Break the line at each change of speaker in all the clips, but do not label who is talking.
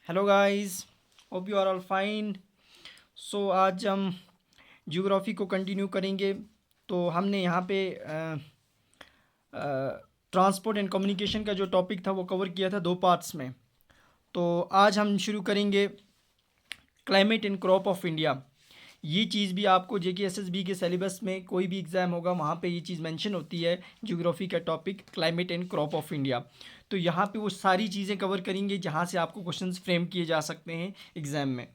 Hello guys, hope you are all fine. So आज हम geography को कंटिन्यू करेंगे। तो हमने यहाँ पे ट्रांसपोर्ट एंड कम्युनिकेशन का जो टॉपिक था वो कवर किया था दो पार्ट्स में। तो आज हम शुरू करेंगे climate and crop of India. ये चीज़ भी आपको जेके एसएसबी के सिलेबस में कोई भी एग्ज़ाम होगा वहाँ पे ये चीज़ मेंशन होती है, ज्योग्राफी का topic climate and crop of India. तो यहाँ पे वो सारी चीज़ें कवर करेंगे जहाँ से आपको क्वेश्चंस फ्रेम किए जा सकते हैं एग्ज़ाम में।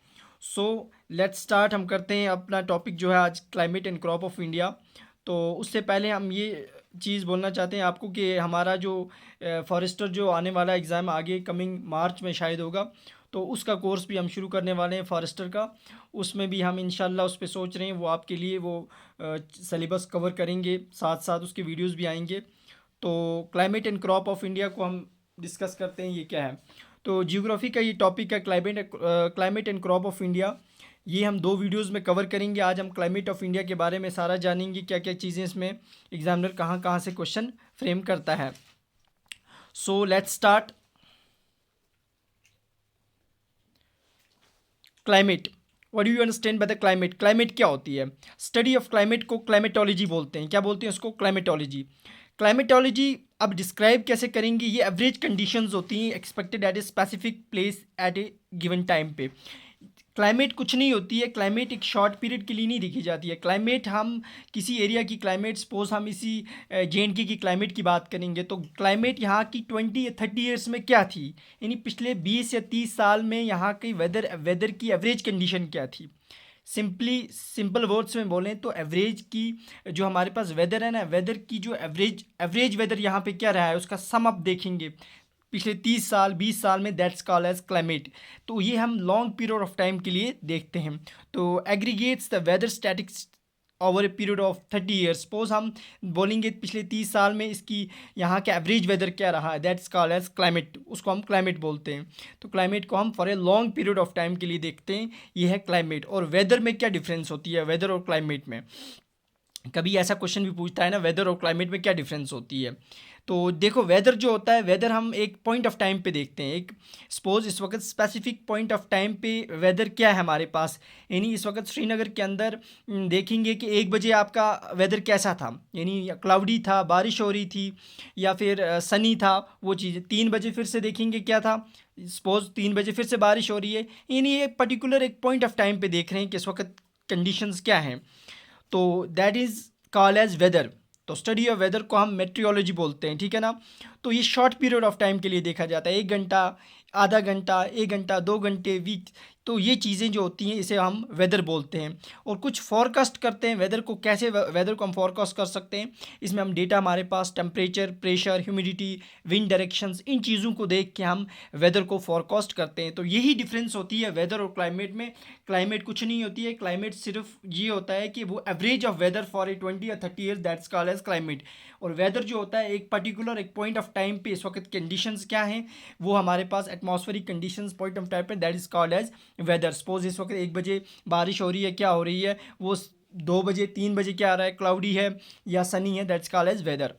So let's start. हम करते हैं अपना टॉपिक जो है आज climate and crop of India. तो उससे पहले हम ये चीज़ बोलना चाहते हैं आपको कि हमारा जो फॉरेस्टर जो आने वाला एग्ज़ाम आगे कमिंग मार्च में शायद होगा, तो उसका कोर्स भी हम शुरू करने वाले हैं फॉरेस्टर का। उसमें भी हम इंशाल्लाह उस पे सोच रहे हैं, वो आपके लिए वो सिलेबस कवर करेंगे, साथ साथ उसके वीडियोस भी आएंगे। तो climate and crop of India को हम डिस्कस करते हैं, ये क्या है। तो जियोग्राफी का ये टॉपिक है climate and crop of India. ये हम दो वीडियोस में कवर करेंगे। आज हम क्लाइमेट ऑफ इंडिया के बारे में सारा जानेंगे, क्या क्या चीज़ें इसमें एग्जामिनर कहाँ कहाँ से क्वेश्चन फ्रेम करता है। So let's start. Climate, what do you understand by the climate. Climate क्या होती है? स्टडी ऑफ क्लाइमेट को क्लाइमेटोलॉजी बोलते हैं। क्या बोलते हैं उसको? क्लाइमेटोलॉजी। क्लाइमेटोलॉजी अब डिस्क्राइब कैसे करेंगे? ये एवरेज कंडीशंस होती हैं expected at a specific place at a given time पे। क्लाइमेट कुछ नहीं होती है, क्लाइमेट एक शॉर्ट पीरियड के लिए नहीं देखी जाती है। क्लाइमेट हम किसी एरिया की क्लाइमेट, सपोज हम इसी जे की क्लाइमेट की बात करेंगे, तो क्लाइमेट यहाँ की 20 या 30 ईयर्स में क्या थी, यानी पिछले 20 या 30 साल में यहाँ की वेदर वेदर की एवरेज कंडीशन क्या थी। सिंपल वर्ड्स में बोलें तो एवरेज की जो हमारे पास वेदर है ना, वेदर की जो एवरेज वेदर यहाँ पे क्या रहा है उसका सम अप देखेंगे पिछले 30 साल 20 साल में, दैट्स कॉल्ड एज क्लाइमेट। तो ये हम लॉन्ग पीरियड ऑफ टाइम के लिए देखते हैं। तो aggregates the weather statistics over a period of 30 years. Suppose हम बोलेंगे पिछले 30 साल में इसकी यहाँ का एवरेज वेदर क्या रहा है, दैट्स कॉल्ड एज क्लाइमेट, उसको हम क्लाइमेट बोलते हैं। तो क्लाइमेट को हम for a long period of time के लिए देखते हैं, ये है क्लाइमेट। और वेदर में क्या डिफरेंस होती है वेदर और क्लाइमेट में? कभी ऐसा क्वेश्चन भी पूछता है ना, वेदर और क्लाइमेट में क्या डिफरेंस होती है। तो देखो, वेदर जो होता है, वेदर हम एक पॉइंट ऑफ टाइम पे देखते हैं। एक सपोज इस वक्त स्पेसिफिक पॉइंट ऑफ टाइम पे वेदर क्या है हमारे पास, यानी इस वक्त श्रीनगर के अंदर देखेंगे कि 1 बजे आपका वेदर कैसा था, यानी क्लाउडी था, बारिश हो रही थी, या फिर सनी था, वो चीज़। 3 बजे फिर से देखेंगे क्या था, सपोज 3 बजे फिर से बारिश हो रही है, यानी एक पर्टिकुलर एक पॉइंट ऑफ टाइम पे देख रहे हैं कि इस वक्त कंडीशंस क्या हैं। तो that is called as weather. तो स्टडी ऑफ वेदर को हम मेट्रियोलॉजी बोलते हैं, ठीक है ना। तो ये शॉर्ट पीरियड ऑफ टाइम के लिए देखा जाता है, 1 घंटा, आधा घंटा, 1 घंटा, 2 घंटे, वीक। तो ये चीज़ें जो होती हैं इसे हम वेदर बोलते हैं। और कुछ फोरकास्ट करते हैं वेदर को, कैसे वेदर को हम फोरकास्ट कर सकते हैं? इसमें हम डेटा हमारे पास temperature, pressure, humidity, wind directions, इन चीज़ों को देख के हम वेदर को फोरकास्ट करते हैं। तो यही डिफरेंस होती है वेदर और क्लाइमेट में। क्लाइमेट कुछ नहीं होती है, क्लाइमेट सिर्फ ये होता है कि वो average of weather for a 20 या 30 years, that's called as climate. और वेदर जो होता है एक पर्टिकुलर एक पॉइंट ऑफ टाइम पे इस वक्त कंडीशंस क्या हैं, वो हमारे पास atmospheric conditions point of time पे, that is called as weather. Suppose इस वक्त 1 बजे बारिश हो रही है, क्या हो रही है वो, 2 बजे 3 बजे क्या आ रहा है, क्लाउडी है या सनी है, दैट्स कॉल्ड एज वेदर।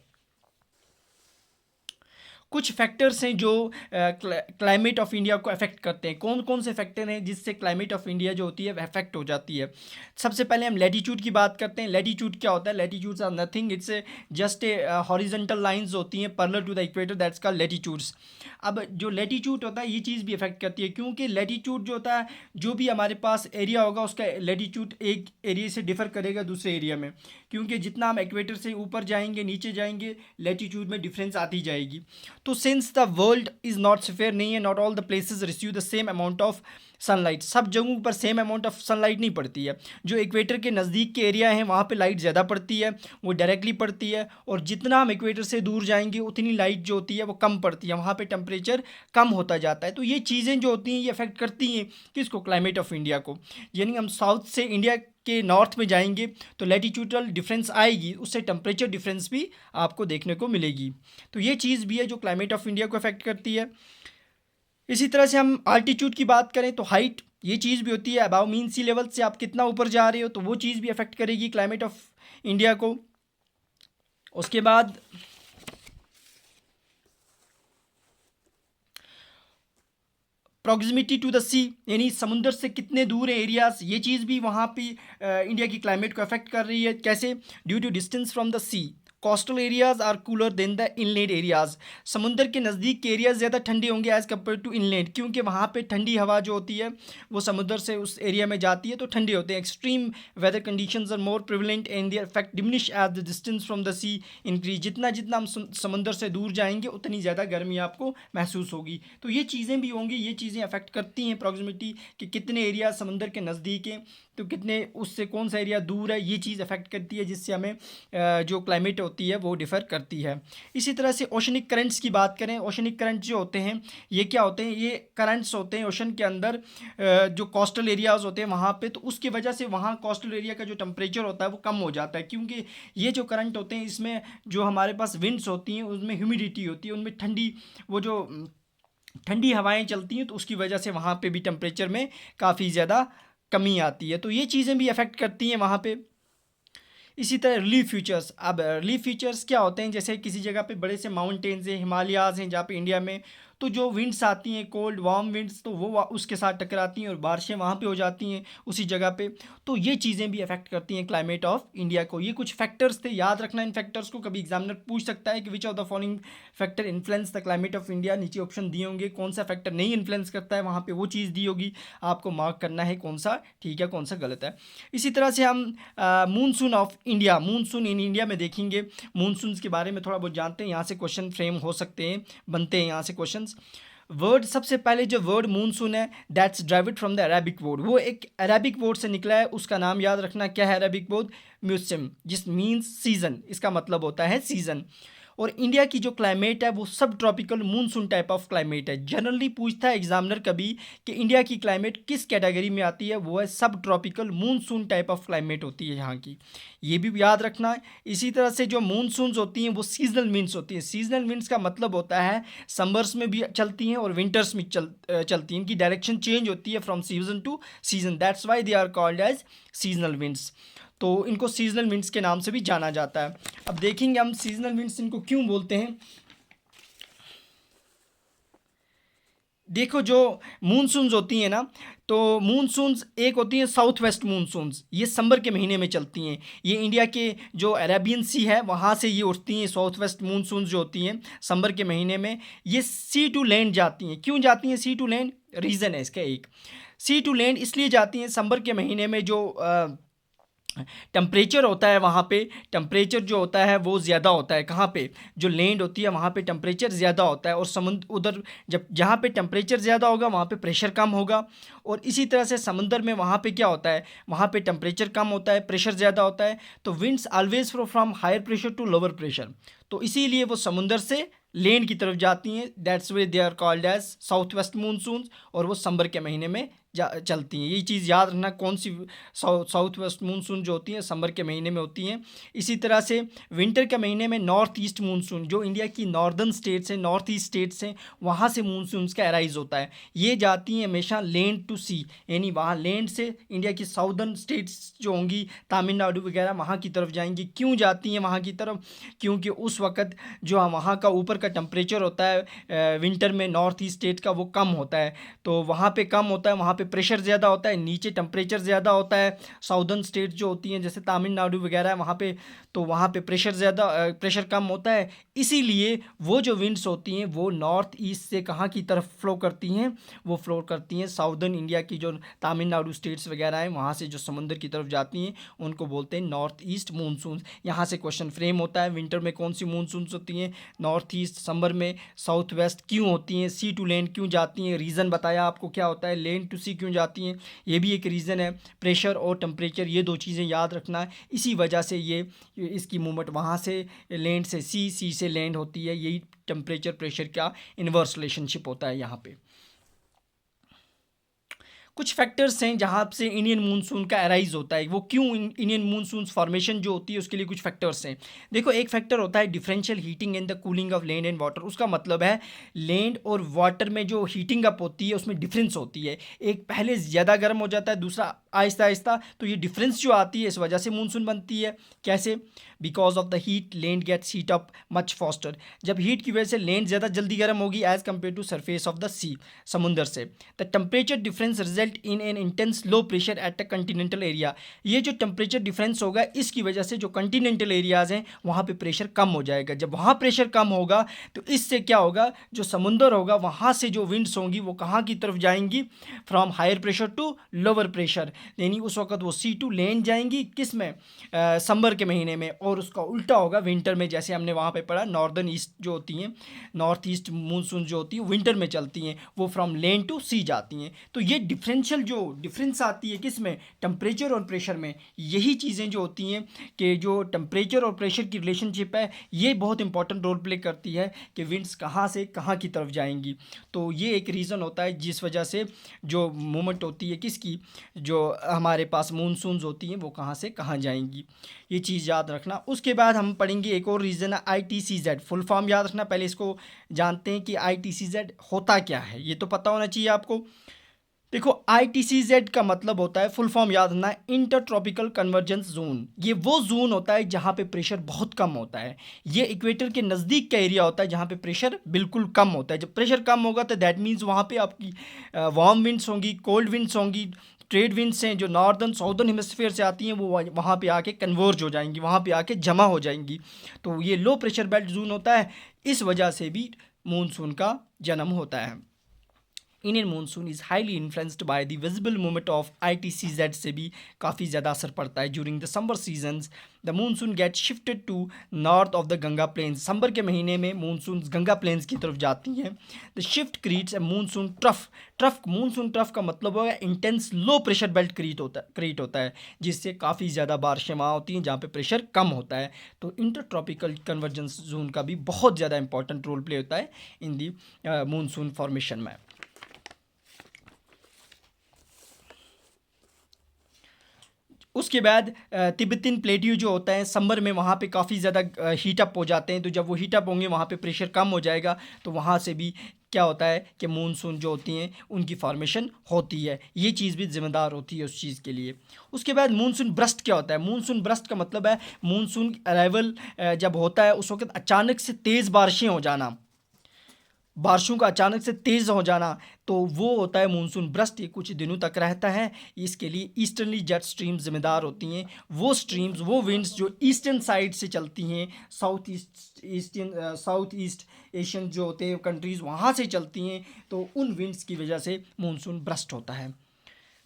कुछ फैक्टर्स हैं जो क्लाइमेट ऑफ इंडिया को अफेक्ट करते हैं। कौन कौन से फैक्टर हैं जिससे क्लाइमेट ऑफ इंडिया जो होती है वह अफेक्ट हो जाती है? सबसे पहले हम लैटीट्यूड की बात करते हैं। लैटीट्यूड क्या होता है? Latitudes are nothing, it's just a horizontal lines होती हैं parallel to the equator, that's called latitudes. अब जो लैटीट्यूड होता है ये चीज़ भी अफेक्ट करती है, क्योंकि लैटीट्यूड जो होता है, जो भी हमारे पास एरिया होगा उसका लैटीट्यूड एक एरिया से डिफर करेगा दूसरे एरिया में, क्योंकि जितना हम इक्वेटर से ऊपर जाएंगे नीचे जाएंगे लैटीट्यूड में डिफरेंस आती जाएगी। तो since the world is not sphere, नहीं है, not all the places receive the same amount of sunlight, सब जगहों पर सेम अमाउंट ऑफ सनलाइट नहीं पड़ती है। जो इक्वेटर के नज़दीक के एरिया हैं वहाँ पे लाइट ज़्यादा पड़ती है, वो डायरेक्टली पड़ती है। और जितना हम इक्वेटर से दूर जाएंगे उतनी लाइट जो होती है वो कम पड़ती है, वहाँ पे टेम्परेचर कम होता जाता है। तो ये चीज़ें जो होती हैं ये अफेक्ट करती हैं किसको? क्लाइमेट ऑफ इंडिया को। यानी हम साउथ से इंडिया के नॉर्थ में जाएंगे तो लैटीट्यूडल डिफरेंस आएगी, उससे टेम्परेचर डिफरेंस भी आपको देखने को मिलेगी। तो ये चीज़ भी है जो क्लाइमेट ऑफ इंडिया को अफेक्ट करती है। इसी तरह से हम आल्टीट्यूड की बात करें तो हाइट, ये चीज़ भी होती है। अबाव मीन सी लेवल से आप कितना ऊपर जा रहे हो, तो वो चीज़ भी अफेक्ट करेगी क्लाइमेट ऑफ इंडिया को। उसके बाद प्रॉक्सिमिटी टू द सी, यानी समुंदर से कितने दूर है एरियाज, ये चीज़ भी वहाँ पे इंडिया की क्लाइमेट को अफेक्ट कर रही है। कैसे? Due to distance from the sea, coastal areas are cooler than the inland areas. समुंदर के नज़दीक के एरियाज ज़्यादा ठंडे होंगे एज़ कम्पेयर टू इनलैंड, क्योंकि वहाँ पे ठंडी हवा जो होती है वो समुद्र से उस एरिया में जाती है तो ठंडे होते हैं। Extreme weather conditions are more prevalent and their effect diminish as the distance from the sea increase. जितना जितना हम समुंदर से दूर जाएंगे उतनी ज़्यादा गर्मी आपको महसूस होगी। तो ये चीज़ें भी होंगी, ये चीज़ें अफेक्ट करती हैं प्रॉक्सिमिटी, कि कितने एरिया समुंदर के नज़दीक हैं तो कितने उससे कौन सा एरिया दूर है, ये चीज़ अफेक्ट करती है, जिससे हमें जो क्लाइमेट होती है वो डिफ़र करती है। इसी तरह से ओशनिक करंट्स की बात करें, ओशनिक करंट जो होते हैं ये क्या होते हैं? ये करंट्स होते हैं ओशन के अंदर जो कोस्टल एरियाज़ होते हैं वहाँ पे, तो उसकी वजह से वहाँ कोस्टल एरिया का जो टेम्परेचर होता है वो कम हो जाता है, क्योंकि ये जो करंट होते हैं इसमें जो हमारे पास विंड्स होती हैं उसमें ह्यूमिडिटी होती है, उनमें ठंडी वो जो ठंडी हवाएं चलती हैं, तो उसकी वजह से वहाँ पे भी टेम्परेचर में काफ़ी ज़्यादा कमी आती है। तो ये चीज़ें भी अफेक्ट करती हैं वहाँ पे। इसी तरह रिलीफ फीचर्स, अब रिलीफ फीचर्स क्या होते हैं? जैसे किसी जगह पे बड़े से माउंटेन्स हैं, हिमालयाज़ हैं जहाँ पे इंडिया में, तो जो विंड्स आती हैं कोल्ड वार्म विंड्स, तो वो उसके साथ टकराती हैं और बारिशें वहाँ पे हो जाती हैं उसी जगह पे। तो ये चीज़ें भी अफेक्ट करती हैं क्लाइमेट ऑफ इंडिया को। ये कुछ फैक्टर्स थे, याद रखना इन फैक्टर्स को। कभी एग्जामिनर पूछ सकता है कि which of the following factor influence the climate of India. नीचे ऑप्शन दिए होंगे, कौन सा फैक्टर नहीं इन्फ्लुएंस करता है, वहाँ पर वो चीज़ दी होगी, आपको मार्क करना है कौन सा ठीक है कौन सा गलत है। इसी तरह से हम monsoon of India, monsoon in India में देखेंगे। मूनसून के बारे में थोड़ा बहुत जानते हैं, यहाँ से क्वेश्चन फ्रेम हो सकते हैं, बनते हैं यहाँ से क्वेश्चन। वर्ड, सबसे पहले जो वर्ड मूनसून है that's derived from the Arabic word, वो एक अरेबिक वर्ड से निकला है, उसका नाम याद रखना क्या है अरेबिक वर्ड? म्यूसिम, जिस मीन्स सीजन, इसका मतलब होता है सीजन। और इंडिया की जो क्लाइमेट है वो सब tropical monsoon type of climate है। जनरली पूछता है एग्जामिनर कभी कि इंडिया की क्लाइमेट किस कैटेगरी में आती है, वो है सब tropical monsoon type of climate होती है यहाँ की, ये भी याद रखना है। इसी तरह से जो मूनसून्स होती हैं वो सीजनल विंड्स होती हैं। सीजनल विंड्स का मतलब होता है समर्स में भी चलती हैं और विंटर्स में चलती हैं, इनकी डायरेक्शन चेंज होती है from season to season, that's why they are called as seasonal winds. तो इनको सीजनल विंड्स के नाम से भी जाना जाता है। अब देखेंगे हम सीजनल विंड्स इनको क्यों बोलते हैं। देखो जो मूनसून्स होती हैं ना, तो मूनसून्स एक होती हैं साउथ वेस्ट मूनसून्स, ये समर के महीने में चलती हैं। ये इंडिया के जो अरेबियन सी है वहाँ से ये उठती हैं। साउथ वेस्ट मूनसून्स जो होती हैं समर के महीने में, ये सी टू लैंड जाती हैं। क्यों जाती हैं सी टू लैंड? रीज़न है इसका एक। सी टू लैंड इसलिए जाती हैं समर के महीने में, जो टेम्परेचर होता है वहाँ पे, टेम्परेचर जो होता है वो ज़्यादा होता है। कहाँ पे? जो लैंड होती है वहाँ पे टेम्परेचर ज़्यादा होता है, और समुद्र उधर जब जहाँ पे टेम्परेचर ज़्यादा होगा वहाँ पे प्रेशर कम होगा। और इसी तरह से समंदर में वहाँ पे क्या होता है? वहाँ पे टेम्परेचर कम होता है, प्रेशर ज़्यादा होता है, तो winds always flow from higher pressure to lower pressure, तो इसीलिए वो समुंदर से लैंड की तरफ जाती हैं। That's way they are called as south west monsoons, और वो समर के महीने में चलती हैं। ये चीज़ याद रखना, कौन सी साउथ वेस्ट मूनसून जो होती हैं समर के महीने में होती हैं। इसी तरह से विंटर के महीने में नॉर्थ ईस्ट मूनसून, जो इंडिया की नॉर्दर्न स्टेट्स हैं, नॉर्थ ईस्ट स्टेट्स हैं, वहाँ से मूनसून्स का अराइज होता है। ये जाती हैं हमेशा लैंड टू सी, यानी वहाँ लैंड से इंडिया की साउदर्न स्टेट्स जो होंगी तमिलनाडु वगैरह वहाँ की तरफ जाएंगी। क्यों जाती हैं वहाँ की तरफ? क्योंकि उस वक्त जो वहाँ का ऊपर का टेम्परेचर होता है विंटर में नॉर्थ ईस्ट स्टेट का वो कम होता है, तो वहाँ पे कम होता है, वहाँ पे प्रेशर ज़्यादा होता है, नीचे टेम्परेचर ज़्यादा होता है। साउदर्न स्टेट जो होती हैं जैसे तमिलनाडु वगैरह वहाँ पे, तो वहाँ पे प्रेशर कम होता है, इसीलिए वो जो विंड्स होती हैं वो नॉर्थ ईस्ट से कहाँ की तरफ फ्लो करती हैं? वो फ्लो करती हैं साउदर्न इंडिया की जो तमिलनाडु स्टेट्स वगैरह हैं वहाँ से जो समुंदर की तरफ जाती हैं उनको बोलते हैं नॉर्थ ईस्ट मूनसून। यहाँ से क्वेश्चन फ्रेम होता है, विंटर में कौन सी मूनसून्स होती हैं? North east. समर में साउथ वेस्ट। क्यों होती हैं? सी टू लैंड क्यों जाती हैं? रीज़न बताया आपको क्या होता है। लैंड टू सी क्यों जाती हैं? ये भी एक रीज़न है। प्रेशर और टेम्परेचर, ये दो चीज़ें याद रखना है। इसी वजह से ये इसकी मूवमेंट वहाँ से लैंड से सी से लैंड होती है। यही टेम्परेचर प्रेशर का इन्वर्स रिलेशनशिप होता है यहाँ पे। कुछ फैक्टर्स हैं जहाँ से इंडियन मूनसून का अराइज होता है। वो क्यों इंडियन मूनसून फॉर्मेशन जो होती है उसके लिए कुछ फैक्टर्स हैं। देखो, एक फैक्टर होता है differential heating and the cooling of land and water. उसका मतलब है लैंड और वाटर में जो हीटिंग अप होती है उसमें डिफरेंस होती है। एक पहले ज़्यादा गर्म हो जाता है, दूसरा आहिस्ता आहिस्ता, तो ये डिफरेंस जो आती है इस वजह से मानसून बनती है। कैसे? Because of the heat land gets heat up much faster. जब हीट की वजह से लैंड ज़्यादा जल्दी गर्म होगी as compare to surface of the sea, समुंदर से। The temperature difference result in an intense low pressure at a continental area. ये जो टेम्परेचर डिफरेंस होगा इसकी वजह से जो कंटिनेंटल एरियाज़ हैं वहाँ पे प्रेशर कम हो जाएगा। जब वहाँ प्रेशर कम होगा तो इससे क्या होगा, जो समुंदर होगा वहाँ से जो विंड्स होंगी वो कहाँ की तरफ जाएंगी, from higher pressure to lower pressure, यानी उस वक्त वो सी टू लैंड जाएंगी किस में, समर के महीने में। और उसका उल्टा होगा विंटर में, जैसे हमने वहाँ पे पढ़ा नॉर्दर्न ईस्ट जो होती हैं, नॉर्थ ईस्ट मानसून जो होती है विंटर में चलती हैं, वो फ्रॉम लैंड टू सी जाती हैं। तो ये डिफरेंशियल जो डिफरेंस आती है किस में, टेम्परेचर और प्रेशर में, यही चीज़ें जो होती हैं कि जो टेम्परेचर और प्रेशर की रिलेशनशिप है ये बहुत इंपॉर्टेंट रोल प्ले करती है कि विंड्स कहाँ से कहाँ की तरफ जाएंगी। तो ये एक रीज़न होता है जिस वजह से जो मूवमेंट होती है किसकी, जो हमारे पास मानसून्स होती हैं वो कहाँ से कहाँ जाएंगी, ये चीज़ याद रखना। उसके बाद हम पढ़ेंगे एक और रीज़न है ITCZ, फुल फॉर्म याद रखना। पहले इसको जानते हैं कि ITCZ होता क्या है, ये तो पता होना चाहिए आपको। देखो ITCZ का मतलब होता है, फुल फॉर्म याद रखना, इंटर ट्रॉपिकल कन्वर्जेंस जोन। ये वो जोन होता है जहाँ पे प्रेशर बहुत कम होता है। ये इक्वेटर के नज़दीक का एरिया होता है जहाँ पे प्रेशर बिल्कुल कम होता है। जब प्रेशर कम होगा तो दैट मीन्स वहाँ पे आपकी वार्म विंड्स होंगी, कोल्ड विंड्स होंगी, ट्रेड विंड्स हैं जो नॉर्दर्न साउदर्न हेमिस्फीयर से आती हैं वो वहाँ पे आके कन्वर्ज हो जाएंगी, वहाँ पे आके जमा हो जाएंगी। तो ये लो प्रेशर बेल्ट जोन होता है, इस वजह से भी मानसून का जन्म होता है। Indian monsoon is highly influenced by the visible movement of ITCZ से भी काफ़ी ज़्यादा असर पड़ता है। During the summer seasons the monsoon get shifted to north of the Ganga plains. Summer के महीने में मानसून गंगा प्लेन्स की तरफ जाती हैं। The shift creates a monsoon trough. Monsoon trough का मतलब होगा intense low pressure belt create होता है जिससे काफ़ी ज़्यादा बारिशें वहाँ होती हैं जहाँ पे प्रेशर कम होता है। तो इंटर ट्रॉपिकल कन्वर्जेंस जोन का भी बहुत ज़्यादा इंपॉर्टेंट रोल प्ले होता है इन दी मानसून फॉर्मेशन में। उसके बाद तिब्बतिन प्लेट्यू जो होता है समर में वहाँ पे काफ़ी ज़्यादा हीटअप हो जाते हैं। तो जब वो हीटअप होंगे वहाँ पे प्रेशर कम हो जाएगा, तो वहाँ से भी क्या होता है कि मानसून जो होती हैं उनकी फॉर्मेशन होती है। ये चीज़ भी ज़िम्मेदार होती है उस चीज़ के लिए। उसके बाद मानसून ब्रस्ट क्या होता है? मानसून ब्रस्ट का मतलब है मानसून अराइवल जब होता है उस वक्त अचानक से तेज़ बारिशें हो जाना, बारिशों का अचानक से तेज़ हो जाना, तो वो होता है मानसून ब्रस्ट। ये कुछ दिनों तक रहता है। इसके लिए ईस्टर्नली जेट स्ट्रीम्स जिम्मेदार होती हैं। वो स्ट्रीम्स, वो विंड्स जो ईस्टर्न साइड से चलती हैं, साउथ ईस्ट एशियन जो होते हैं कंट्रीज़ वहाँ से चलती हैं, तो उन विंड्स की वजह से मानसून ब्रस्ट होता है।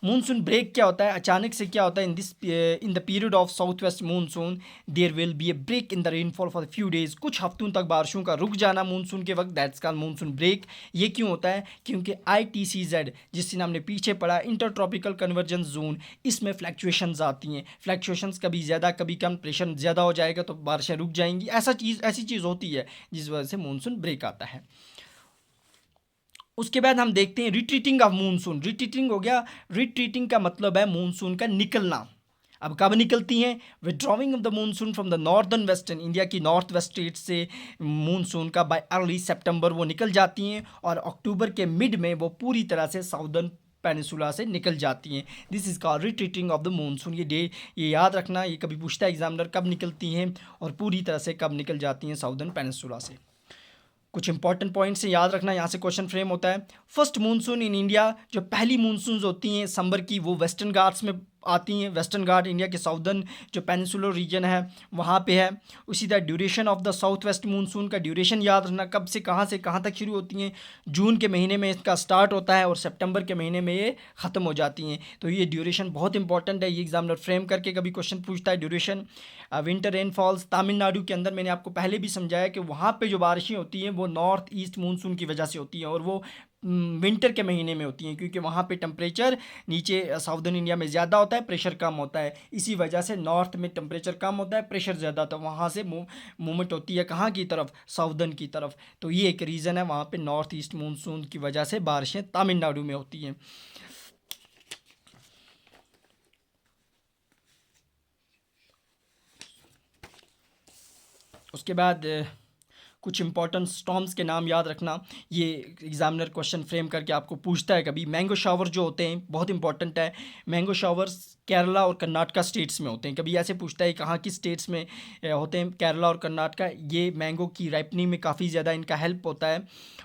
मानसून ब्रेक क्या होता है? अचानक से क्या होता है, in the period of south west monsoon there will be a break in the rainfall for few days. कुछ हफ्तों तक बारिशों का रुक जाना मानसून के वक्त, दैट्स कॉल्ड मानसून ब्रेक। ये क्यों होता है? क्योंकि ITCZ जिससे हमने पीछे पढ़ा इंटर ट्रॉपिकल कन्वर्जेंस जोन, इसमें फ्लैक्चुएशंस आती हैं। फ्लैक्चुएशंस कभी ज़्यादा कभी कम, प्रेशर ज़्यादा हो जाएगा तो बारिशें रुक जाएंगी। ऐसी चीज़ होती है जिस वजह से मानसून ब्रेक आता है। उसके बाद हम देखते हैं रिट्रीटिंग ऑफ मानसून। रिट्रीटिंग हो गया, रिट्रीटिंग का मतलब है मानसून का निकलना। अब कब निकलती हैं? Withdrawing of the monsoon from the northern western, India की नॉर्थ वेस्ट स्टेट से मानसून का बाय अर्ली सितंबर वो निकल जाती हैं, और अक्टूबर के मिड में वो पूरी तरह से साउदर्न पेनिसुला से निकल जाती हैं। This is called retreating of the monsoon. ये याद रखना, ये कभी पूछता है एग्जामिनर कब निकलती हैं और पूरी तरह से कब निकल जाती हैं साउदर्न पेनिसुला से। कुछ इंपॉर्टेंट पॉइंट्स से याद रखना, यहाँ से क्वेश्चन फ्रेम होता है। फर्स्ट मानसून इन इंडिया, जो पहली मानसून होती हैं समर की, वो वेस्टर्न घाट्स में आती हैं। वेस्टर्न घाट इंडिया के साउदर्न जो पेनिसुलर रीजन है वहाँ पे है। उसी तरह duration of the south west monsoon का ड्यूरेशन याद रखना, कब से कहाँ तक शुरू होती हैं। जून के महीने में इसका स्टार्ट होता है और सितंबर के महीने में ये ख़त्म हो जाती हैं। तो ये ड्यूरेशन बहुत इंपॉर्टेंट है, ये एग्जामिनर फ्रेम करके कभी क्वेश्चन पूछता है ड्यूरेशन। विंटर रेनफॉल्स, तमिलनाडु के अंदर मैंने आपको पहले भी समझाया कि वहाँ पे जो बारिशें होती हैं वो नॉर्थ ईस्ट मानसून की वजह से होती हैं, और वो विंटर के महीने में होती हैं, क्योंकि वहाँ पे टेम्परेचर नीचे साउदर्न इंडिया में ज़्यादा होता है, प्रेशर कम होता है। इसी वजह से नॉर्थ में टेम्परेचर कम होता है, प्रेशर ज़्यादा होता है, वहाँ से मूवमेंट होती है कहाँ की तरफ, साउदर्न की तरफ। तो ये एक रीज़न है, वहाँ पे नॉर्थ ईस्ट मानसून की वजह से बारिशें तमिलनाडु में होती हैं। उसके बाद कुछ इंपॉर्टेंट स्टॉर्म्स के नाम याद रखना, ये एग्जामिनर क्वेश्चन फ्रेम करके आपको पूछता है कभी। मैंगो शावर जो होते हैं बहुत इंपॉर्टेंट है, मैंगो शावर्स केरला और कर्नाटका स्टेट्स में होते हैं। कभी ऐसे पूछता है कहाँ की स्टेट्स में होते हैं केरला और कर्नाटका। ये मैंगो की राइपनिंग में काफ़ी ज़्यादा इनका हेल्प होता है।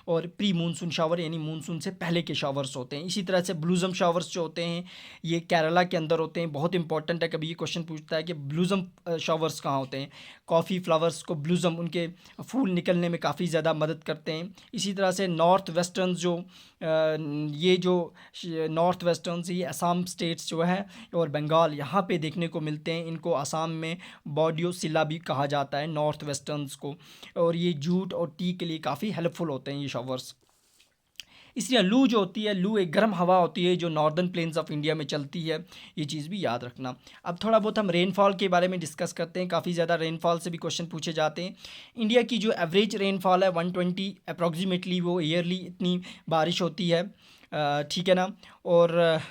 और प्री मानसून शावर यानी मानसून से पहले के शावर्स होते हैं। इसी तरह से ब्लूज़म शावर्स जो होते हैं ये केरला के अंदर होते हैं, बहुत इंपॉर्टेंट है। कभी ये क्वेश्चन पूछता है कि ब्लूज़म शावर्स कहाँ होते हैं। कॉफ़ी फ्लावर्स को ब्लूज़म, उनके फूल निकलने में काफ़ी ज़्यादा मदद करते हैं। इसी तरह से नॉर्थ वेस्टर्न जो ये जो नॉर्थ वेस्टर्न ये असम स्टेट्स जो है और बंगाल यहाँ पे देखने को मिलते हैं। इनको असम में बॉडियोसिला भी कहा जाता है नॉर्थ वेस्टर्न्स को। और ये जूट और टी के लिए काफ़ी हेल्पफुल होते हैं ये शावर्स। इसलिए लू जो होती है, लू एक गर्म हवा होती है जो नॉर्दर्न प्लेन्स ऑफ इंडिया में चलती है, ये चीज़ भी याद रखना। अब थोड़ा बहुत हम रेनफॉल के बारे में डिस्कस करते हैं। काफ़ी ज़्यादा रेनफॉल से भी क्वेश्चन पूछे जाते हैं। इंडिया की जो एवरेज रेनफॉल है 120 अप्रॉक्सीमेटली, वो ईयरली इतनी बारिश होती है, ठीक है ना। और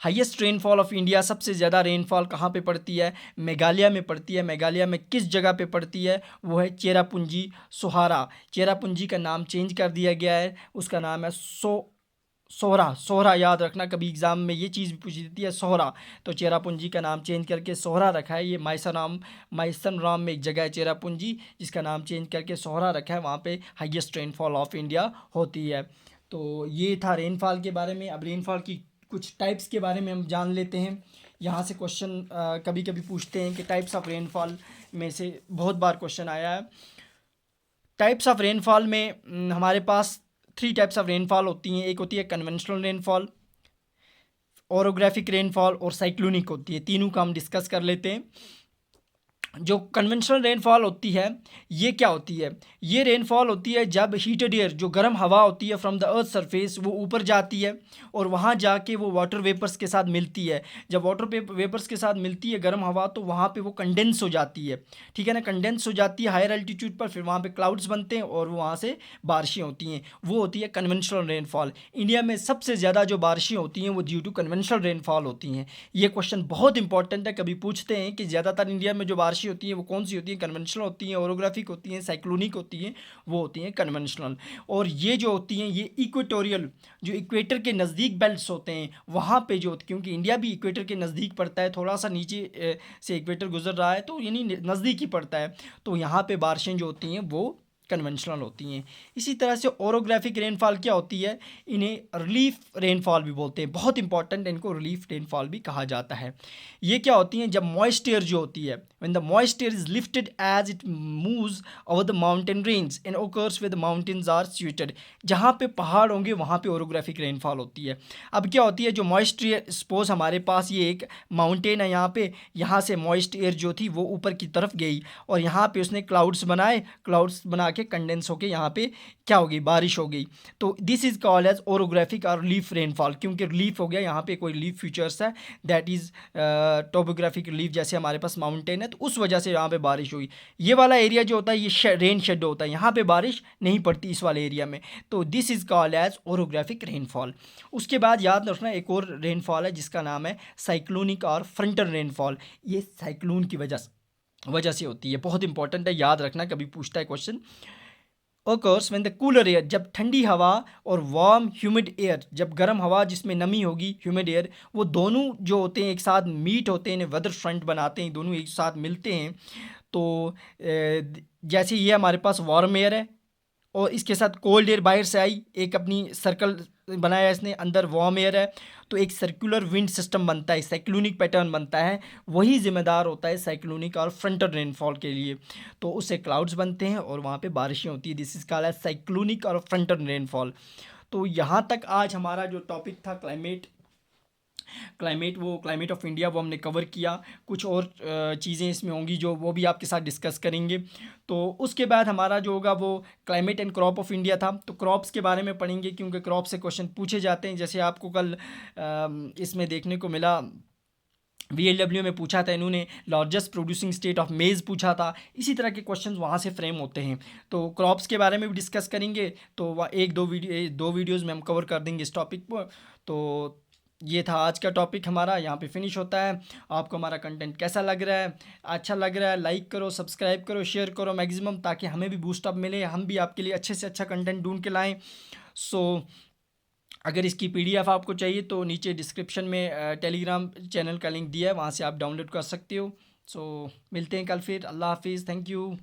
हाईएस्ट रेनफॉल ऑफ इंडिया, सबसे ज़्यादा रेनफॉल कहाँ पे पड़ती है? मेघालय में पड़ती है। मेघालय में किस जगह पे पड़ती है? वो है चेरापूंजी सोहारा। चेरापूंजी का नाम चेंज कर दिया गया है, उसका नाम है सोहरा। सोहरा याद रखना, कभी एग्ज़ाम में ये चीज़ भी पूछी जाती है सोहरा, तो चेरापूंजी का नाम चेंज करके सोहरा रखा है। ये माइसन राम में एक जगह है चेरापूंजी, जिसका नाम चेंज करके सोहरा रखा है। वहाँ पे हाईएस्ट रेनफॉल ऑफ इंडिया होती है। तो ये था रेनफॉल के बारे में। अब रेनफॉल की कुछ टाइप्स के बारे में हम जान लेते हैं। यहाँ से क्वेश्चन कभी कभी पूछते हैं कि टाइप्स ऑफ रेनफॉल में से बहुत बार क्वेश्चन आया है। टाइप्स ऑफ रेनफॉल में हमारे पास 3 टाइप्स ऑफ रेनफॉल होती हैं। एक होती है कन्वेंशनल रेनफॉल, ओरोग्राफिक रेनफॉल और साइक्लोनिक होती है। तीनों का हम डिस्कस कर लेते हैं। जो कन्वेंशनल रेनफॉल होती है ये क्या होती है? ये रेनफॉल होती है जब हीटेड एयर, जो गर्म हवा होती है फ्रॉम द अर्थ सरफेस, वो ऊपर जाती है और वहाँ जाके वो वाटर वेपर्स के साथ मिलती है। जब वाटर वेपर्स के साथ मिलती है गर्म हवा, तो वहाँ पे वो कंडेंस हो जाती है, ठीक है ना। कंडेंस हो जाती है हायर एल्टीट्यूड पर, फिर वहाँ पे क्लाउड्स बनते हैं और वहाँ से बारिशें होती हैं। वो होती है कन्वेंशनल रेनफॉल। इंडिया में सबसे ज़्यादा जो बारिशें होती हैं वो ड्यू टू कन्वेंशनल रेनफॉल होती हैं। ये क्वेश्चन बहुत इंपॉर्टेंट है। कभी पूछते हैं कि ज़्यादातर इंडिया में जो बारिशें होती हैं वो कौन सी होती हैं? कन्वेंशनल होती हैं, ओरोग्राफिक होती हैं, साइक्लोनिक होती हैं, वो होती हैं कन्वेंशनल। और ये जो होती हैं ये इक्वेटोरियल, जो इक्वेटर के नज़दीक बेल्ट्स होते हैं वहाँ पे जो, क्योंकि इंडिया भी इक्वेटर के नज़दीक पड़ता है, थोड़ा सा नीचे से इक्वेटर गुजर रहा है, तो यानी नज़दीक ही पड़ता है, तो यहाँ पे बारिशें जो होती हैं वो कन्वेंशनल होती हैं। इसी तरह से ओरोग्राफिक रेनफॉल क्या होती है? इन्हें रिलीफ रेनफॉल भी बोलते हैं, बहुत इंपॉर्टेंट, इनको रिलीफ रेनफॉल भी कहा जाता है। ये क्या होती हैं? जब मॉइस्ट एयर जो होती है, when the moist air is lifted as it moves over the mountain range and occurs with mountains are situated. जहाँ पे पहाड़ होंगे वहाँ पे ओरोग्राफिक रेनफॉल होती है। अब क्या होती है? जो मॉइस्ट एयर, सपोज हमारे पास ये एक माउंटेन है यहाँ पे, यहाँ से मॉइस्ट एयर जो थी वो ऊपर की तरफ गई और यहाँ पे उसने क्लाउड्स बनाए, क्लाउड्स बना के कंडेंस होके यहाँ पे क्या हो गई? बारिश हो गई। तो this is called as orographic और रिलीफ रेनफॉल, क्योंकि रिलीफ हो गया, यहाँ पे कोई रिलीफ फीचर्स है, दैट इज टोपोग्राफिक रिलीफ। जैसे हमारे पास माउंटेन है तो उस वजह से यहाँ पे बारिश हुई। ये वाला एरिया जो होता है ये रेन शेड होता है, यहाँ पे बारिश नहीं पड़ती इस वाले एरिया में, तो this is called as orographic rainfall. उसके बाद याद रखना एक और रेनफॉल है जिसका नाम है साइक्लोनिक और फ्रंटल रेनफॉल। ये साइक्लोन की वजह से होती है, बहुत इंपॉर्टेंट है, याद रखना, कभी पूछता है question. occurs when the cooler air, जब ठंडी हवा और वार्म ह्यूमिड एयर, जब गर्म हवा जिसमें नमी होगी, ह्यूमिड एयर, वो दोनों जो होते हैं एक साथ मीट होते हैं, वेदर फ्रंट बनाते हैं, दोनों एक साथ मिलते हैं। तो जैसे ये हमारे पास वार्म एयर है और इसके साथ कोल्ड एयर बाहर से आई, एक अपनी सर्कल बनाया इसने, अंदर वार्म एयर है, तो एक सर्कुलर विंड सिस्टम बनता है, साइक्लोनिक पैटर्न बनता है। वही जिम्मेदार होता है साइक्लोनिक और फ्रंटल रेनफॉल के लिए। तो उससे क्लाउड्स बनते हैं और वहाँ पे बारिशें होती है। This is called as cyclonic और फ्रंटल रेनफॉल। तो यहाँ तक आज हमारा जो टॉपिक था क्लाइमेट ऑफ इंडिया, वो हमने कवर किया। कुछ और चीज़ें इसमें होंगी जो वो भी आपके साथ डिस्कस करेंगे। तो उसके बाद हमारा जो होगा वो climate and crop of India था, तो क्रॉप्स के बारे में पढ़ेंगे क्योंकि क्रॉप से क्वेश्चन पूछे जाते हैं। जैसे आपको कल इसमें देखने को मिला, VLW में पूछा था इन्होंने, लार्जेस्ट प्रोड्यूसिंग स्टेट ऑफ मेज़ पूछा था। इसी तरह के क्वेश्चंस वहाँ से फ्रेम होते हैं। तो क्रॉप्स के बारे में भी डिस्कस करेंगे, तो वह दो वीडियोज़ में हम कवर कर देंगे इस टॉपिक पर। तो ये था आज का टॉपिक हमारा, यहाँ पे फिनिश होता है। आपको हमारा कंटेंट कैसा लग रहा है? अच्छा लग रहा है, लाइक करो, सब्सक्राइब करो, शेयर करो मैक्सिमम, ताकि हमें भी बूस्ट अप मिले, हम भी आपके लिए अच्छे से अच्छा कंटेंट ढूंढ के लाएं। सो अगर इसकी पीडीएफ आपको चाहिए तो नीचे डिस्क्रिप्शन में टेलीग्राम चैनल का लिंक दिया है, वहाँ से आप डाउनलोड कर सकते हो। सो मिलते हैं कल फिर। अल्लाह हाफिज़, थैंक यू।